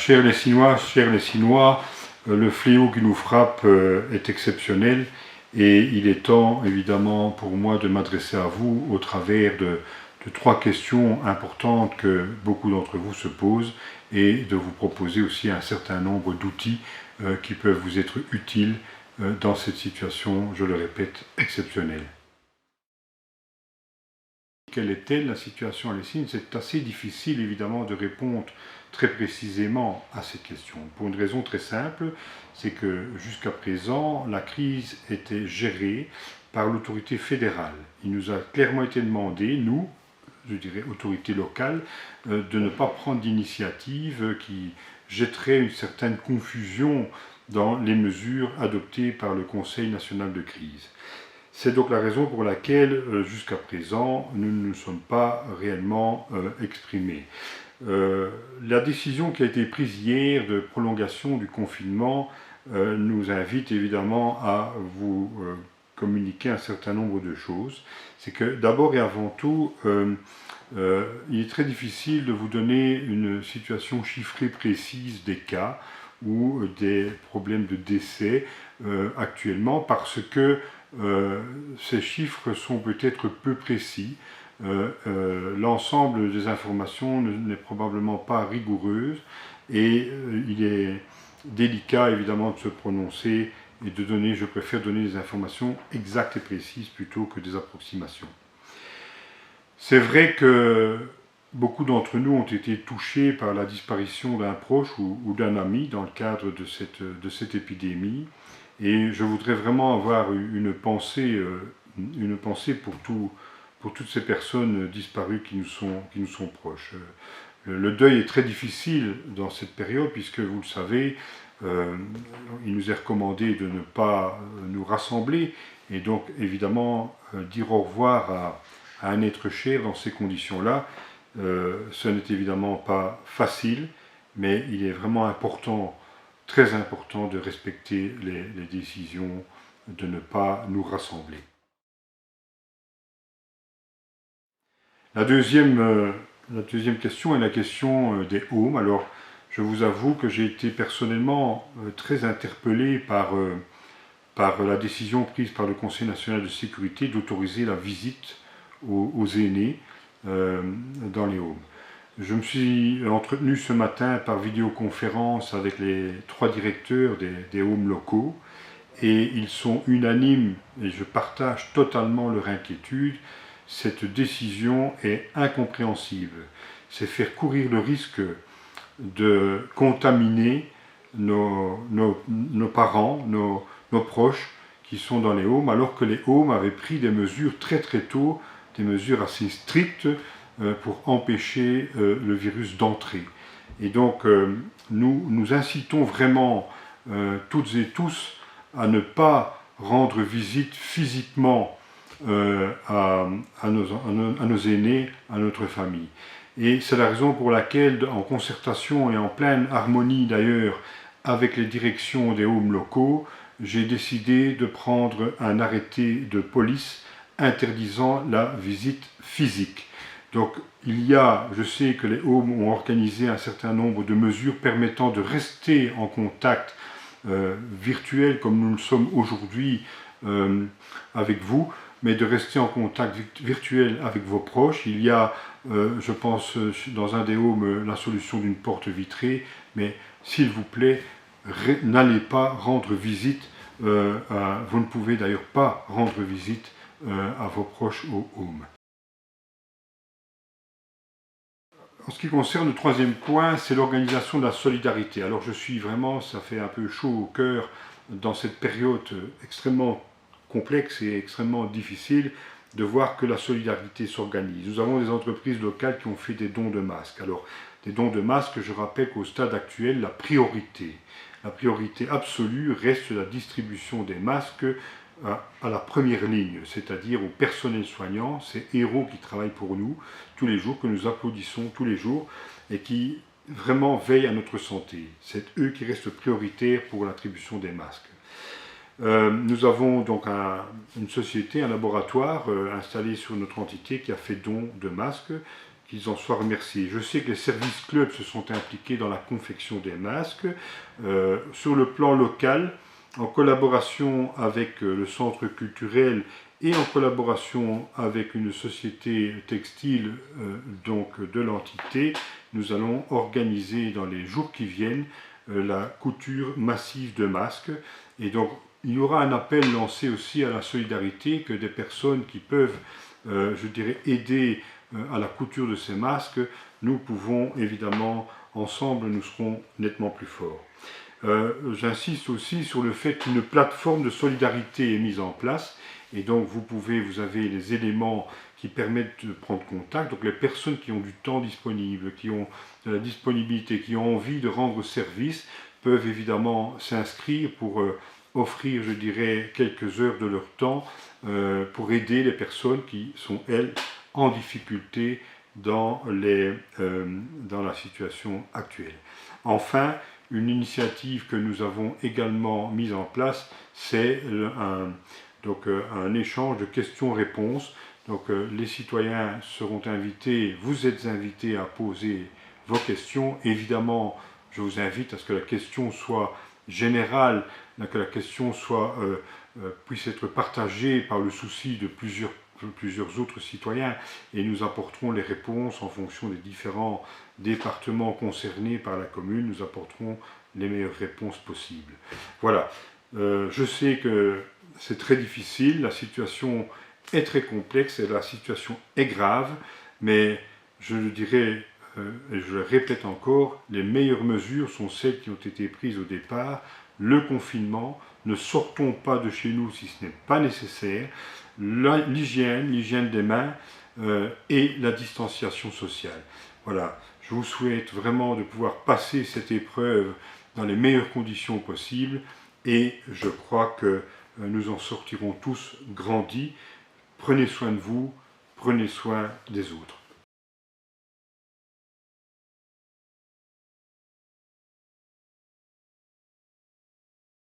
chers les Chinois, le fléau qui nous frappe est exceptionnel et il est temps évidemment pour moi de m'adresser à vous au travers de trois questions importantes que beaucoup d'entre vous se posent et de vous proposer aussi un certain nombre d'outils qui peuvent vous être utiles dans cette situation, je le répète, exceptionnelle. Quelle est-elle la situation à l'Essine? C'est assez difficile évidemment de répondre très précisément à cette question. Pour une raison très simple, c'est que jusqu'à présent, la crise était gérée par l'autorité fédérale. Il nous a clairement été demandé, nous, je dirais autorités locales, de ne pas prendre d'initiative qui jetterait une certaine confusion dans les mesures adoptées par le Conseil national de crise. C'est donc la raison pour laquelle, jusqu'à présent, nous ne nous sommes pas réellement exprimés. La décision qui a été prise hier de prolongation du confinement nous invite évidemment à vous communiquer un certain nombre de choses. C'est que d'abord et avant tout, il est très difficile de vous donner une situation chiffrée précise des cas ou des problèmes de décès actuellement parce que ces chiffres sont peut-être peu précis. L'ensemble des informations n'est probablement pas rigoureuse et il est délicat évidemment de se prononcer et de donner, je préfère donner des informations exactes et précises plutôt que des approximations. C'est vrai que beaucoup d'entre nous ont été touchés par la disparition d'un proche ou d'un ami dans le cadre de cette épidémie. Et je voudrais vraiment avoir une pensée pour toutes ces personnes disparues qui nous sont proches. Le deuil est très difficile dans cette période puisque, vous le savez, il nous est recommandé de ne pas nous rassembler et donc évidemment dire au revoir à un être cher dans ces conditions-là. Ce n'est évidemment pas facile, mais il est vraiment important, très important de respecter les décisions, de ne pas nous rassembler. La deuxième question est la question des homes. Alors, je vous avoue que j'ai été personnellement très interpellé par la décision prise par le Conseil national de sécurité d'autoriser la visite aux aînés dans les homes. Je me suis entretenu ce matin par vidéoconférence avec les 3 directeurs des homes locaux et ils sont unanimes et je partage totalement leur inquiétude. Cette décision est incompréhensible. C'est faire courir le risque de contaminer nos parents, nos proches qui sont dans les homes, alors que les homes avaient pris des mesures très très tôt, des mesures assez strictes pour empêcher le virus d'entrer. Et donc nous incitons vraiment toutes et tous à ne pas rendre visite physiquement à nos aînés, à notre famille. Et c'est la raison pour laquelle, en concertation et en pleine harmonie d'ailleurs avec les directions des homes locaux, j'ai décidé de prendre un arrêté de police interdisant la visite physique. Donc je sais que les homes ont organisé un certain nombre de mesures permettant de rester en contact virtuel comme nous le sommes aujourd'hui avec vous, mais de rester en contact virtuel avec vos proches. Il y a, je pense, dans un des homes, la solution d'une porte vitrée, mais s'il vous plaît, n'allez pas rendre visite, vous ne pouvez d'ailleurs pas rendre visite à vos proches au home. En ce qui concerne le troisième point, c'est l'organisation de la solidarité. Alors je suis vraiment, ça fait un peu chaud au cœur dans cette période extrêmement complexe et extrêmement difficile de voir que la solidarité s'organise. Nous avons des entreprises locales qui ont fait des dons de masques. Alors, des dons de masques, je rappelle qu'au stade actuel, la priorité absolue reste la distribution des masques à la première ligne, c'est-à-dire au personnel soignant, ces héros qui travaillent pour nous tous les jours, que nous applaudissons tous les jours et qui vraiment veillent à notre santé. C'est eux qui restent prioritaires pour l'attribution des masques. Nous avons donc une société, un laboratoire installé sur notre entité qui a fait don de masques. qu'ils en soient remerciés. Je sais que les services clubs se sont impliqués dans la confection des masques. Sur le plan local, en collaboration avec le centre culturel et en collaboration avec une société textile donc de l'entité, nous allons organiser dans les jours qui viennent la couture massive de masques. Et donc il y aura un appel lancé aussi à la solidarité, que des personnes qui peuvent, je dirais, aider à la couture de ces masques, nous pouvons évidemment, ensemble, nous serons nettement plus forts. J'insiste aussi sur le fait qu'une plateforme de solidarité est mise en place, et donc vous avez les éléments qui permettent de prendre contact. Donc les personnes qui ont du temps disponible, qui ont de la disponibilité, qui ont envie de rendre service, peuvent évidemment s'inscrire pour offrir, je dirais, quelques heures de leur temps pour aider les personnes qui sont, elles, en difficulté dans la situation actuelle. Enfin, une initiative que nous avons également mise en place, c'est un échange de questions-réponses. Donc les citoyens seront invités, vous êtes invités à poser vos questions. Évidemment, je vous invite à ce que la question soit générale, que la question puisse être partagée par le souci de plusieurs autres citoyens, et nous apporterons les réponses en fonction des différents départements concernés par la commune. Nous apporterons les meilleures réponses possibles. Voilà, je sais que c'est très difficile, la situation est très complexe et la situation est grave, mais je le dirais et je le répète encore, les meilleures mesures sont celles qui ont été prises au départ. Le confinement, ne sortons pas de chez nous si ce n'est pas nécessaire, l'hygiène des mains et la distanciation sociale. Voilà, je vous souhaite vraiment de pouvoir passer cette épreuve dans les meilleures conditions possibles, et je crois que nous en sortirons tous grandis. Prenez soin de vous, prenez soin des autres.